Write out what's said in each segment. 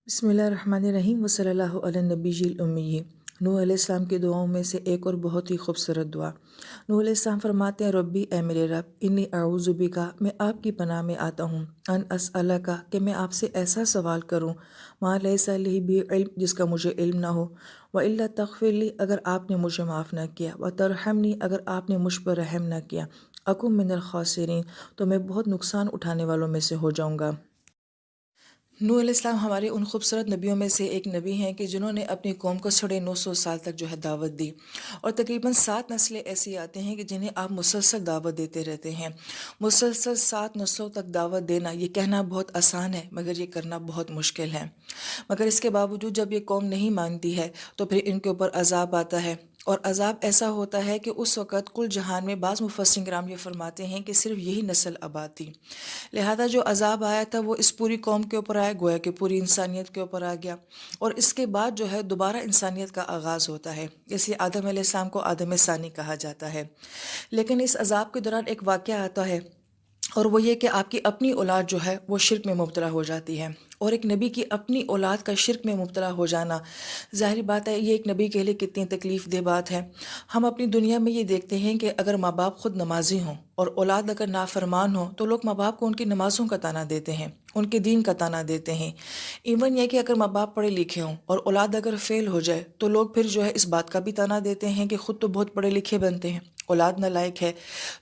بسم اللہ الرحمن الرحیم وصلی اللہ علی نبی الامی۔ نوح علیہ السلام کی دعاؤں میں سے ایک اور بہت ہی خوبصورت دعا۔ نوح علیہ السلام فرماتے ہیں، ربی اے میرے رب، انی اعوذ بکا، میں آپ کی پناہ میں آتا ہوں، ان اسألک، کہ میں آپ سے ایسا سوال کروں، ما لیس لی بھی علم، جس کا مجھے علم نہ ہو، والا تغفر لی، اگر آپ نے مجھے معاف نہ کیا، وترحمنی، اگر آپ نے مجھ پر رحم نہ کیا، اکن من الخاسرین، تو میں بہت نقصان اٹھانے والوں میں سے ہو جاؤں گا۔ نوح علیہ السلام ہمارے ان خوبصورت نبیوں میں سے ایک نبی ہیں کہ جنہوں نے اپنی قوم کو 950 سال تک جو ہے دعوت دی، اور تقریباً 7 نسلیں ایسی آتے ہیں کہ جنہیں آپ مسلسل دعوت دیتے رہتے ہیں۔ مسلسل 7 نسلوں تک دعوت دینا، یہ کہنا بہت آسان ہے مگر یہ کرنا بہت مشکل ہے۔ مگر اس کے باوجود جب یہ قوم نہیں مانتی ہے تو پھر ان کے اوپر عذاب آتا ہے، اور عذاب ایسا ہوتا ہے کہ اس وقت کل جہان میں بعض مفسرین کرام یہ فرماتے ہیں کہ صرف یہی نسل آباد تھی، لہذا جو عذاب آیا تھا وہ اس پوری قوم کے اوپر آیا، گویا کہ پوری انسانیت کے اوپر آ گیا، اور اس کے بعد جو ہے دوبارہ انسانیت کا آغاز ہوتا ہے۔ اس لیے آدم علیہ السلام کو آدم ثانی کہا جاتا ہے۔ لیکن اس عذاب کے دوران ایک واقعہ آتا ہے، اور وہ یہ کہ آپ کی اپنی اولاد جو ہے وہ شرک میں مبتلا ہو جاتی ہے، اور ایک نبی کی اپنی اولاد کا شرک میں مبتلا ہو جانا، ظاہری بات ہے یہ ایک نبی کے لیے کتنی تکلیف دہ بات ہے۔ ہم اپنی دنیا میں یہ دیکھتے ہیں کہ اگر ماں باپ خود نمازی ہوں اور اولاد اگر نافرمان ہو تو لوگ ماں باپ کو ان کی نمازوں کا تانا دیتے ہیں، ان کے دین کا تانا دیتے ہیں۔ ایون یہ کہ اگر ماں باپ پڑھے لکھے ہوں اور اولاد اگر فیل ہو جائے تو لوگ پھر جو ہے اس بات کا بھی تانا دیتے ہیں کہ خود تو بہت پڑھے لکھے بنتے ہیں، اولاد نالائق ہے۔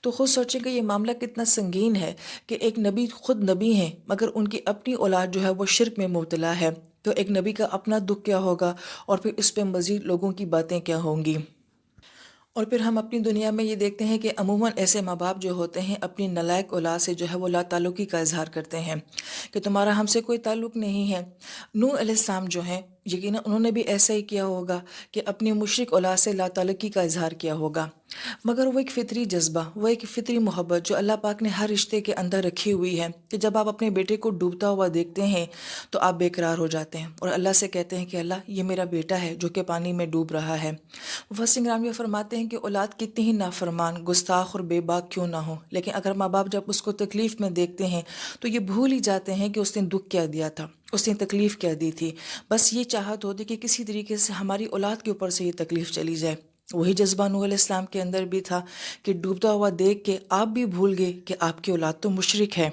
تو خود سوچیں کہ یہ معاملہ کتنا سنگین ہے کہ ایک نبی خود نبی ہیں مگر ان کی اپنی اولاد جو ہے وہ شرک میں مبتلا ہے، تو ایک نبی کا اپنا دکھ کیا ہوگا، اور پھر اس پہ مزید لوگوں کی باتیں کیا ہوں گی۔ اور پھر ہم اپنی دنیا میں یہ دیکھتے ہیں کہ عموماً ایسے ماں باپ جو ہوتے ہیں اپنی نالائق اولاد سے جو ہے وہ لا تعلقی کا اظہار کرتے ہیں کہ تمہارا ہم سے کوئی تعلق نہیں ہے۔ نوح علیہ السلام جو ہیں یقیناً انہوں نے بھی ایسا ہی کیا ہوگا کہ اپنی مشرک اولاد سے لا تعلقی کا اظہار کیا ہوگا، مگر وہ ایک فطری جذبہ، وہ ایک فطری محبت جو اللہ پاک نے ہر رشتے کے اندر رکھی ہوئی ہے کہ جب آپ اپنے بیٹے کو ڈوبتا ہوا دیکھتے ہیں تو آپ بے قرار ہو جاتے ہیں اور اللہ سے کہتے ہیں کہ اللہ یہ میرا بیٹا ہے جو کہ پانی میں ڈوب رہا ہے۔ مفسرین کرام یہ فرماتے ہیں کہ اولاد کتنی ہی نافرمان، گستاخ اور بے باک کیوں نہ ہو، لیکن اگر ماں باپ جب اس کو تکلیف میں دیکھتے ہیں تو یہ بھول ہی جاتے ہیں کہ اس نے دکھ کیا دیا تھا، اس نے تکلیف کیا دی تھی، بس یہ چاہت ہوتی کہ کسی طریقے سے ہماری اولاد کے اوپر سے یہ تکلیف چلی جائے۔ وہی جذبہ نوح علیہ السلام کے اندر بھی تھا کہ ڈوبتا ہوا دیکھ کے آپ بھی بھول گئے کہ آپ کی اولاد تو مشرک ہے۔